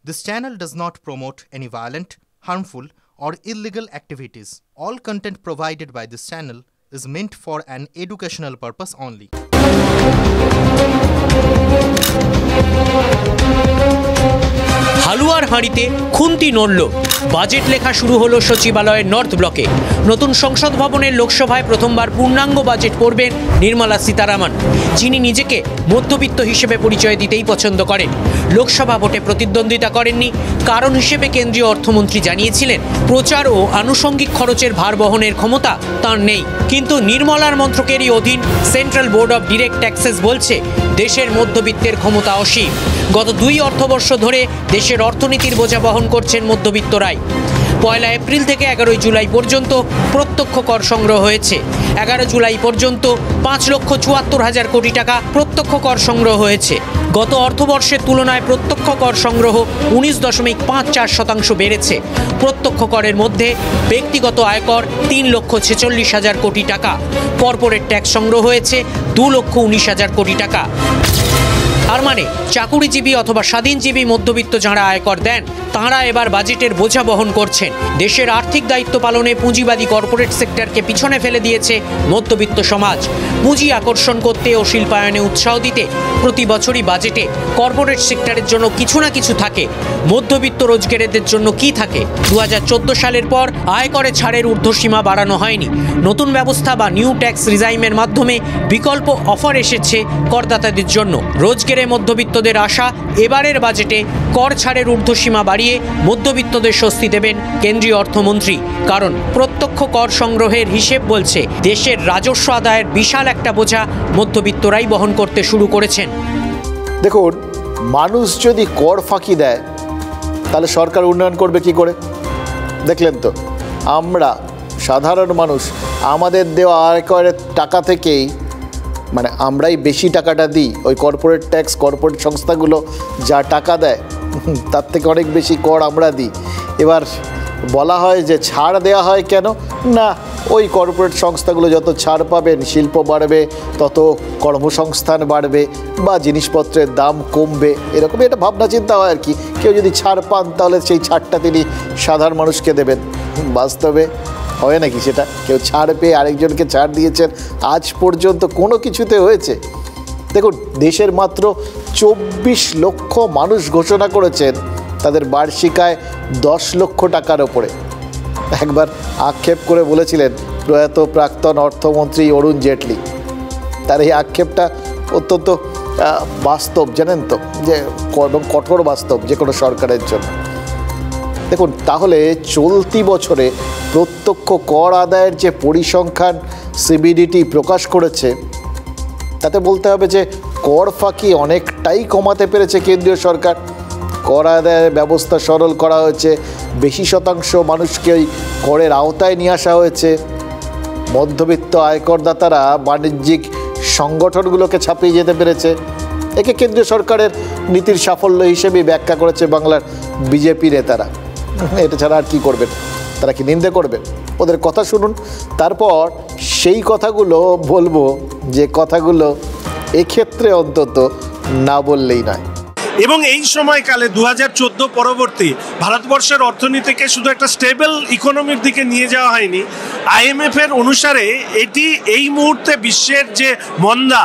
This channel does not promote any violent, harmful, or illegal activities. All content provided by this channel is meant for an educational purpose only. হালুয়ার হাঁড়িতে খুন্তি নড়ল। Budget লেখা শুরু হলো সচিবালয়ের north ব্লকে। নতুন সংসদ ভবনের লোকসভায় প্রথমবার পূর্ণাঙ্গ বাজেট পড়বেন নির্মলা সীতারামন, যিনি নিজেকে মধ্যবিত্ত হিসেবে পরিচয় দিতেই পছন্দ করেন। লোকসভা ভোটে প্রতিদ্বন্দ্বিতা করেননি, কারণ হিসেবে কেন্দ্রীয় অর্থমন্ত্রী জানিয়েছিলেন প্রচার ও আনুষঙ্গিক খরচের ভার বহনের ক্ষমতা তাঁর নেই। কিন্তু নির্মলার মন্ত্রকেরই অধীন central board of direct taxes বলছে দেশের মধ্যবিত্তের ক্ষমতা অসীম। গত 2 অর্থবর্ষ ধরে দেশের অর্থনীতির বোঝা বহন করছেন মধ্যবিত্তরাই। 1 এপ্রিল থেকে 11 জুলাই পর্যন্ত প্রত্যক্ষ কর সংগ্রহ হয়েছে। 11 জুলাই পর্যন্ত 5,74,000 কোটি টাকা প্রত্যক্ষ কর সংগ্রহ হয়েছে। গত অর্থবর্ষের তুলনায় প্রত্যক্ষ কর সংগ্রহ 19.54% বেড়েছে। প্রত্যক্ষ করের মধ্যে ব্যক্তিগত আয়কর 3,46,000 কোটি টাকা, কর্পোরেট ট্যাক্স সংগ্রহ হয়েছে 2,19,000 কোটি টাকা। তার মানে চাকুরিজীবী অথবা স্বাধীনজীবী মধ্যবিত্ত যাঁরা আয়কর দেন তাঁরা এবার বাজেটের বোঝা বহন করছেন। দেশের আর্থিক দায়িত্ব পালনে পুঁজিবাদী কর্পোরেট সেক্টরকে পিছনে ফেলে দিয়েছে মধ্যবিত্ত সমাজ। পুঁজি আকর্ষণ করতে ও শিল্পায়নে উৎসাহ দিতে প্রতি বছরই বাজেটে কর্পোরেট সেক্টরের জন্য কিছু না কিছু থাকে। মধ্যবিত্ত রোজগারেদের জন্য কি থাকে? 2014 সালের পর আয়করে ছাড়ের ঊর্ধ্বসীমা বাড়ানো হয়নি। নতুন ব্যবস্থা বা নিউ ট্যাক্স রিজাইমের মাধ্যমে বিকল্প অফার এসেছে করদাতাদের জন্য। রোজগারে মধ্যবিত্তদের আশা এবারের বাজেটে কর ছাড়ের ঊর্ধ্বসীমা বাড়িয়ে মধ্যবিত্তদের স্বস্তি দেবেন কেন্দ্রীয় অর্থমন্ত্রী। কারণ প্রত্যক্ষ কর সংগ্রহের হিসেব বলছে দেশের রাজস্ব আদায়ের বিশাল একটা বোঝা মধ্যবিত্তরাই বহন করতে শুরু করেছেন। দেখুন, মানুষ যদি কর ফাঁকি দেয় তাহলে সরকার উন্নয়ন করবে কি করে? দেখলেন তো, আমরা সাধারণ মানুষ আমাদের দেওয়া আয়করের টাকা থেকেই আমরাই বেশি টাকাটা দিই। ওই কর্পোরেট ট্যাক্স, কর্পোরেট সংস্থাগুলো যা টাকা দেয় তার থেকে অনেক বেশি কর আমরা দিই। এবার বলা হয় যে ছাড় দেওয়া হয় কেন? না, ওই কর্পোরেট সংস্থাগুলো যত ছাড় পাবেন শিল্প বাড়বে, তত কর্মসংস্থান বাড়বে বা জিনিসপত্রের দাম কমবে, এরকম একটা ভাবনা চিন্তা হয় আর কি। কেউ যদি ছাড় পান তাহলে সেই ছাড়টা তিনি সাধারণ মানুষকে দেবেন। বাস্তবে হয় নাকি সেটা? কেউ ছাড় পেয়ে আরেকজনকে ছাড় দিয়েছেন আজ পর্যন্ত কোনো কিছুতে হয়েছে? দেখুন, দেশের মাত্র 24 লক্ষ মানুষ ঘোষণা করেছেন তাদের বার্ষিক আয় 10 লক্ষ টাকার ওপরে। একবার আক্ষেপ করে বলেছিলেন প্রয়াত প্রাক্তন অর্থমন্ত্রী অরুণ জেটলি। তার এই আক্ষেপটা অত্যন্ত বাস্তব, জানেন তো, যে কঠোর বাস্তব যে কোনো সরকারের জন্য। দেখুন, তাহলে চলতি বছরে প্রত্যক্ষ কর আদায়ের যে পরিসংখ্যান সিবিডিটি প্রকাশ করেছে তাতে বলতে হবে যে কর ফাঁকি অনেকটাই কমাতে পেরেছে কেন্দ্রীয় সরকার। কর আদায়ের ব্যবস্থা সরল করা হয়েছে, বেশি শতাংশ মানুষকে ওই করের আওতায় নিয়ে আসা হয়েছে। মধ্যবিত্ত আয়করদাতারা বাণিজ্যিক সংগঠনগুলোকে ছাপিয়ে যেতে পেরেছে। একে কেন্দ্রীয় সরকারের নীতির সাফল্য হিসেবেই ব্যাখ্যা করেছে বাংলার বিজেপি নেতারা। এটা ছাড়া আর কি করবেন? তারা কি নিন্দে করবেন? ওদের কথা শুনুন, তারপর সেই কথাগুলো বলবো যে কথাগুলো এক্ষেত্রে অন্তত না বললেই নয়। এবং এই সময়কালে 2014 পরবর্তী ভারতবর্ষের অর্থনীতিকে শুধু একটা স্টেবল ইকোনমির দিকে নিয়ে যাওয়া হয়নি, IMF এর অনুসারে এটি এই মুহূর্তে বিশ্বের যে মন্দা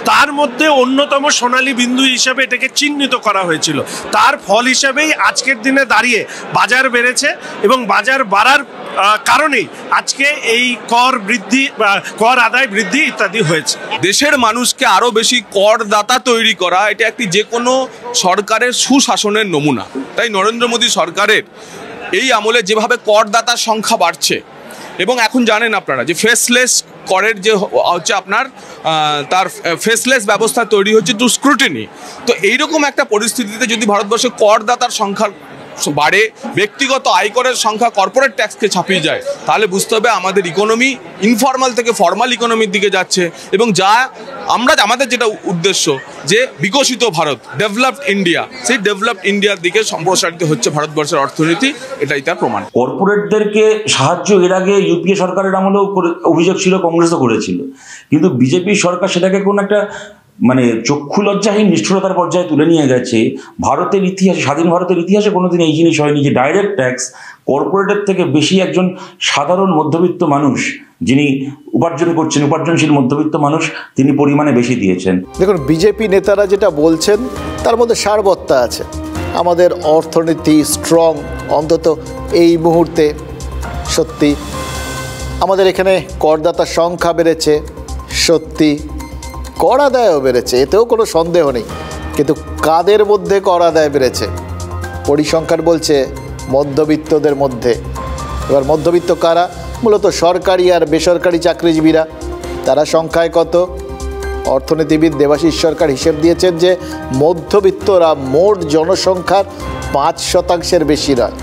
তার মধ্যে অন্যতম সোনালী বিন্দু হিসেবে এটাকে চিহ্নিত করা হয়েছিল। তার ফল হিসেবেই আজকের দিনে দাঁড়িয়ে বাজার বেড়েছে এবং বাজার বাড়ার কারণেই আজকে এই কর বৃদ্ধি, কর আদায় বৃদ্ধি ইত্যাদি হয়েছে। দেশের মানুষকে আরও বেশি করদাতা তৈরি করা এটা একটি যে কোনো সরকারের সুশাসনের নমুনা। তাই নরেন্দ্র মোদী সরকারের এই আমলে যেভাবে করদাতার সংখ্যা বাড়ছে, এবং এখন জানেন আপনারা যে ফেসলেস করের যে হচ্ছে আপনার তার ফেসলেস ব্যবস্থা তৈরি হচ্ছে টু স্ক্রুটিনি। তো এইরকম একটা পরিস্থিতিতে যদি ভারতবর্ষে করদাতার সংখ্যা বাড়ে, ব্যক্তিগত আয়করের সংখ্যা কর্পোরেট ট্যাক্সকে ছাপিয়ে যায়, তাহলে বুঝতে হবে আমাদের ইকোনমি ইনফর্মাল থেকে ফর্মাল ইকোনমির দিকে যাচ্ছে। এবং যা আমাদের যেটা উদ্দেশ্য যে বিকশিত ভারত, ডেভেলপড ইন্ডিয়া, সেই ডেভেলপড ইন্ডিয়ার দিকে সম্প্রসারিত হচ্ছে ভারতবর্ষের অর্থনীতি, এটাই তার প্রমাণ। কর্পোরেটদেরকে সাহায্য এর আগে ইউপিএ সরকারের আমলেও অভিযোগ ছিল, কংগ্রেসও করেছিল, কিন্তু বিজেপি সরকার সেটাকে কোনো একটা মানে চক্ষু লজ্জাহীন নিষ্ঠুরতার পর্যায়ে তুলে নিয়ে গেছে। ভারতের ইতিহাসে, স্বাধীন ভারতের ইতিহাসে কোনোদিন এই জিনিস হয়নি যে ডাইরেক্ট ট্যাক্স কর্পোরেটের থেকে বেশি একজন সাধারণ মধ্যবিত্ত মানুষ যিনি উপার্জন করছেন, উপার্জনশীল মধ্যবিত্ত মানুষ, তিনি পরিমাণে বেশি দিয়েছেন। দেখুন, বিজেপি নেতারা যেটা বলছেন তার মধ্যে সারবত্তা আছে। আমাদের অর্থনীতি স্ট্রং, অন্তত এই মুহূর্তে সত্যি। আমাদের এখানে করদাতার সংখ্যা বেড়েছে, সত্যি। কর আদায়ও বেড়েছে, এতেও কোনো সন্দেহ নেই। কিন্তু কাদের মধ্যে কর আদায় বেড়েছে? পরিসংখ্যান বলছে মধ্যবিত্তদের মধ্যে। এবার মধ্যবিত্ত কারা? মূলত সরকারি আর বেসরকারি চাকরিজীবীরা। তারা সংখ্যায় কত? অর্থনীতিবিদ দেবাশিস সরকার হিসেব দিয়েছেন যে মধ্যবিত্তরা মোট জনসংখ্যার 5% বেশি নয়।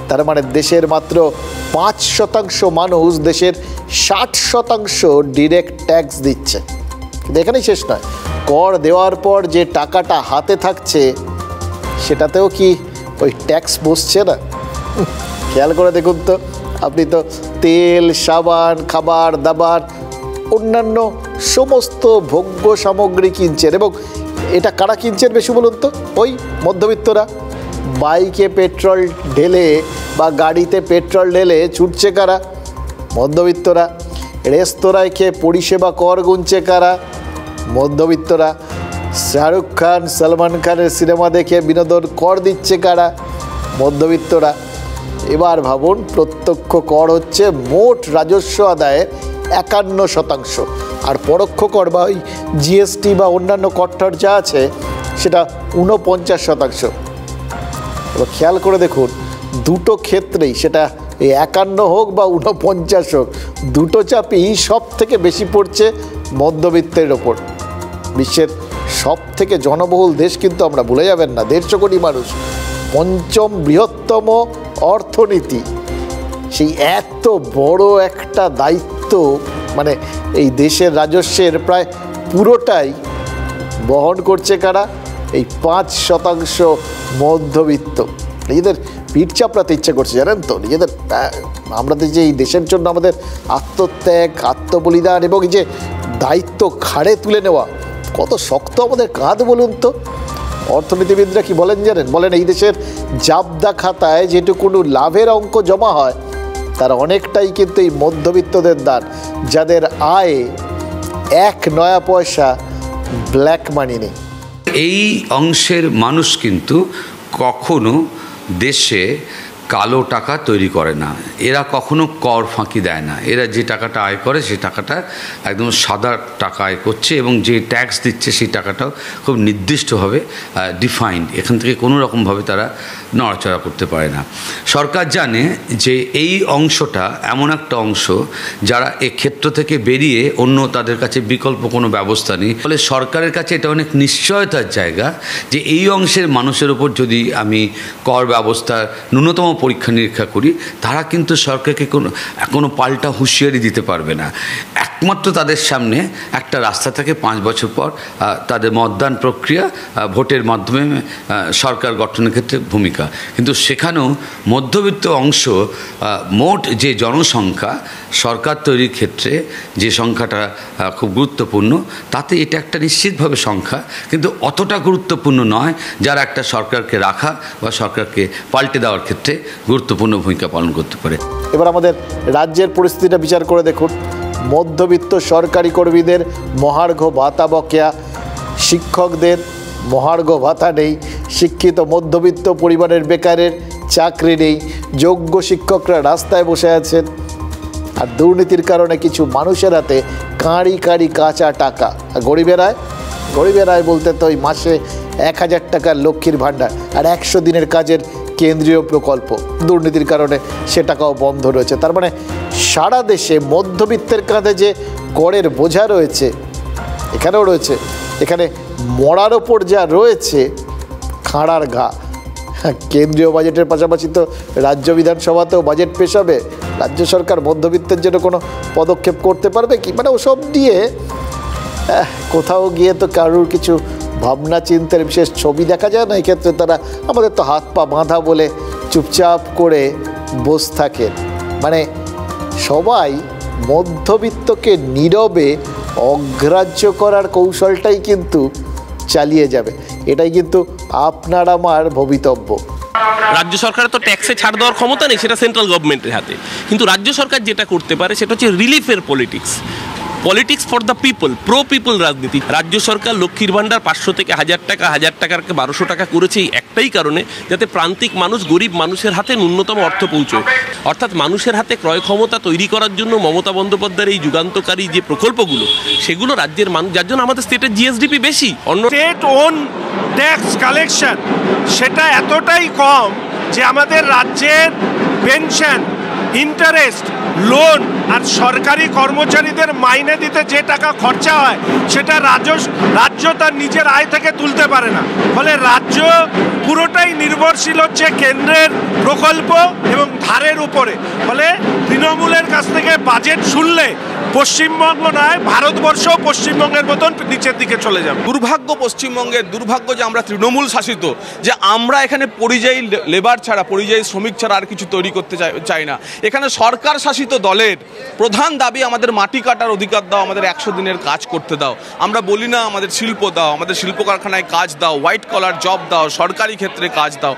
তার মানে দেশের মাত্র 5% মানুষ দেশের 60% ডিরেক্ট ট্যাক্স দিচ্ছে। কিন্তু এখানেই শেষ নয়, কর দেওয়ার পর যে টাকাটা হাতে থাকছে সেটাতেও কি ওই ট্যাক্স বসছে না? খেয়াল করে দেখুন তো, আপনি তো তেল, সাবান, খাবার দাবার, অন্যান্য সমস্ত ভোগ্য সামগ্রী কিনছেন, এবং এটা কারা কিনছেন বেশি বলুন তো? ওই মধ্যবিত্তরা। বাইকে পেট্রোল ঢেলে বা গাড়িতে পেট্রোল ঢেলে ছুটছে কারা? মধ্যবিত্তরা। রেস্তোরাঁয় খেয়ে পরিষেবা কর গুনছে কারা? মধ্যবিত্তরা। শাহরুখ খান, সলমান খানের সিনেমা দেখে বিনোদন কর দিচ্ছে কারা? মধ্যবিত্তরা। এবার ভাবুন, প্রত্যক্ষ কর হচ্ছে মোট রাজস্ব আদায়ের 51%, আর পরোক্ষ কর বা ওই জিএসটি বা অন্যান্য করটর যা আছে সেটা 49%। এবার খেয়াল করে দেখুন, দুটো ক্ষেত্রেই, সেটা 51 হোক বা 49 হোক, দুটো চাপই সব থেকে বেশি পড়ছে মধ্যবিত্তের ওপর। বিশ্বের সব থেকে জনবহুল দেশ কিন্তু আমরা ভুলে যাবেন না, 150 কোটি মানুষ, 5ম বৃহত্তম অর্থনীতি। সেই এত বড় একটা দায়িত্ব, মানে এই দেশের রাজস্বের প্রায় পুরোটাই বহন করছে কারা? এই 5% মধ্যবিত্ত। নিজেদের পিঠ চাপড়াতে ইচ্ছে করছে, জানেন তো, নিজেদের। আমরা যে এই দেশের জন্য আমাদের আত্মত্যাগ, আত্মবলিদান এবং এই যে দায়িত্ব ঘাড়ে তুলে নেওয়া, কত শক্ত আমাদের কাঁধ বলুন তো। অর্থনীতিবিদরা কি বলেন জানেন? বলেন এই দেশের জাবদা খাতায় যেটুকুনো লাভের অঙ্ক জমা হয় তার অনেকটাই কিন্তু এই মধ্যবিত্তদের দান, যাদের আয়ে 1 নয়া পয়সা ব্ল্যাক মানি নেই। এই অংশের মানুষ কিন্তু কখনো দেশে কালো টাকা তৈরি করে না, এরা কখনো কর ফাঁকি দেয় না। এরা যে টাকাটা আয় করে সেই টাকাটা একদম সাদা টাকা আয় করছে, এবং যে ট্যাক্স দিচ্ছে সেই টাকাটাও খুব নির্দিষ্টভাবে ডিফাইন্ড। এখান থেকে কোনো রকমভাবে তারা নড়াচড়া করতে পারে না। সরকার জানে যে এই অংশটা এমন একটা অংশ যারা এ ক্ষেত্র থেকে বেরিয়ে অন্য তাদের কাছে বিকল্প কোনো ব্যবস্থা নেই। ফলে সরকারের কাছে এটা অনেক নিশ্চয়তার জায়গা যে এই অংশের মানুষের উপর যদি আমি কর ব্যবস্থা ন্যূনতম পরীক্ষা নিরীক্ষা করি, তারা কিন্তু সরকারকে কোনো পাল্টা হুঁশিয়ারি দিতে পারবে না। একমাত্র তাদের সামনে একটা রাস্তা থাকে 5 বছর পর তাদের মতদান প্রক্রিয়া, ভোটের মাধ্যমে সরকার গঠনের ক্ষেত্রে ভূমিকা। কিন্তু সেখানেও মধ্যবিত্ত অংশ, মোট যে জনসংখ্যা সরকার তৈরির ক্ষেত্রে যে সংখ্যাটা খুব গুরুত্বপূর্ণ, তাতে এটা একটা নিশ্চিতভাবে সংখ্যা, কিন্তু অতটা গুরুত্বপূর্ণ নয় যারা একটা সরকারকে রাখা বা সরকারকে পাল্টে দেওয়ার ক্ষেত্রে গুরুত্বপূর্ণ ভূমিকা পালন করতে পারে। এবার আমাদের রাজ্যের পরিস্থিতিটা বিচার করে দেখুন। মধ্যবিত্ত সরকারি কর্মীদের মহার্ঘ ভাতা বকেয়া, শিক্ষকদের মহার্ঘ ভাতা নেই, শিক্ষিত মধ্যবিত্ত পরিবারের বেকারের চাকরি নেই, যোগ্য শিক্ষকরা রাস্তায় বসে আছেন, আর দুর্নীতির কারণে কিছু মানুষের হাতে কাঁড়ি কাঁড়ি কাঁচা টাকা। আর গরিবের আয় বলতে তো ওই মাসে 1000 টাকার লক্ষ্মীর ভাণ্ডার আর 100 দিনের কাজের কেন্দ্রীয় প্রকল্প, দুর্নীতির কারণে সে টাকাও বন্ধ রয়েছে। তার মানে সারা দেশে মধ্যবিত্তের কাঁধে যে করের বোঝা রয়েছে, এখানেও রয়েছে। এখানে মরার ওপর যা রয়েছে খাঁড়ার ঘা। কেন্দ্রীয় বাজেটের পাশাপাশি তো রাজ্য বিধানসভাতেও বাজেট পেশ হবে। রাজ্য সরকার মধ্যবিত্তের জন্য কোনো পদক্ষেপ করতে পারবে কি? মানে ওসব দিয়ে কোথাও গিয়ে তো কারুর কিছু ভাবনা চিন্তার বিশেষ ছবি দেখা যায় না। এক্ষেত্রে তারা আমাদের তো হাত পা বাঁধা বলে চুপচাপ করে বসে থাকেন। মানে সবাই মধ্যবিত্তকে নীরবে অগ্রাহ্য করার কৌশলটাই কিন্তু চালিয়ে যাবে। এটাই কিন্তু আপনার আমার ভবিতব্য। রাজ্য সরকারের তো ট্যাক্সে ছাড় দেওয়ার ক্ষমতা নেই, সেটা সেন্ট্রাল গভর্নমেন্টের হাতে। কিন্তু রাজ্য সরকার যেটা করতে পারে সেটা হচ্ছে রিলিফের politics, politics for the people, pro people রাজনীতি। রাজ্য সরকার লক্ষ্মীর ভাণ্ডার 500 থেকে 1000 টাকা, 1000 টাকাকে 1200 টাকা করেছে এই একটাই কারণে, যাতে প্রান্তিক মানুষ, গরিব মানুষের হাতে ন্যূনতম অর্থ পৌঁছয়। অর্থাৎ মানুষের হাতে ক্রয় ক্ষমতা তৈরি করার জন্য মমতা বন্দ্যোপাধ্যায়ের এই যুগান্তকারী যে প্রকল্পগুলো, সেগুলো রাজ্যের মানুষ, যার জন্য আমাদের স্টেটের জিএসডিপি বেশি। অন্য স্টেট ওন ট্যাক্স কালেকশন সেটা এতটাই কম যে আমাদের রাজ্যের পেনশন, ইন্টারেস্ট, লোন আর সরকারি কর্মচারীদের মাইনে দিতে যে টাকা খরচা হয় সেটা রাজ্য তার নিজের আয় থেকে তুলতে পারে না। ফলে রাজ্য পুরোটাই নির্ভরশীল হচ্ছে কেন্দ্রের প্রকল্প এবং ধারের উপরে। ফলে তৃণমূলের কাছ থেকে বাজেট শুনলে পশ্চিমবঙ্গ নয়, ভারতবর্ষ পশ্চিমবঙ্গের মতন নিচের দিকে চলে যাবে। দুর্ভাগ্য পশ্চিমবঙ্গের, দুর্ভাগ্য যে আমরা তৃণমূল শাসিত, যে আমরা এখানে পরিযায়ী লেবার ছাড়া, পরিযায়ী শ্রমিক ছাড়া আর কিছু তৈরি করতে চাই না। এখানে সরকার শাসিত দলের প্রধান দাবি আমাদের মাটি কাটার অধিকার দাও, আমাদের 100 দিনের কাজ করতে দাও। আমরা বলি না আমাদের শিল্প দাও, আমাদের শিল্প কারখানায় কাজ দাও, হোয়াইট কলার জব দাও, সরকারি ক্ষেত্রে কাজ দাও।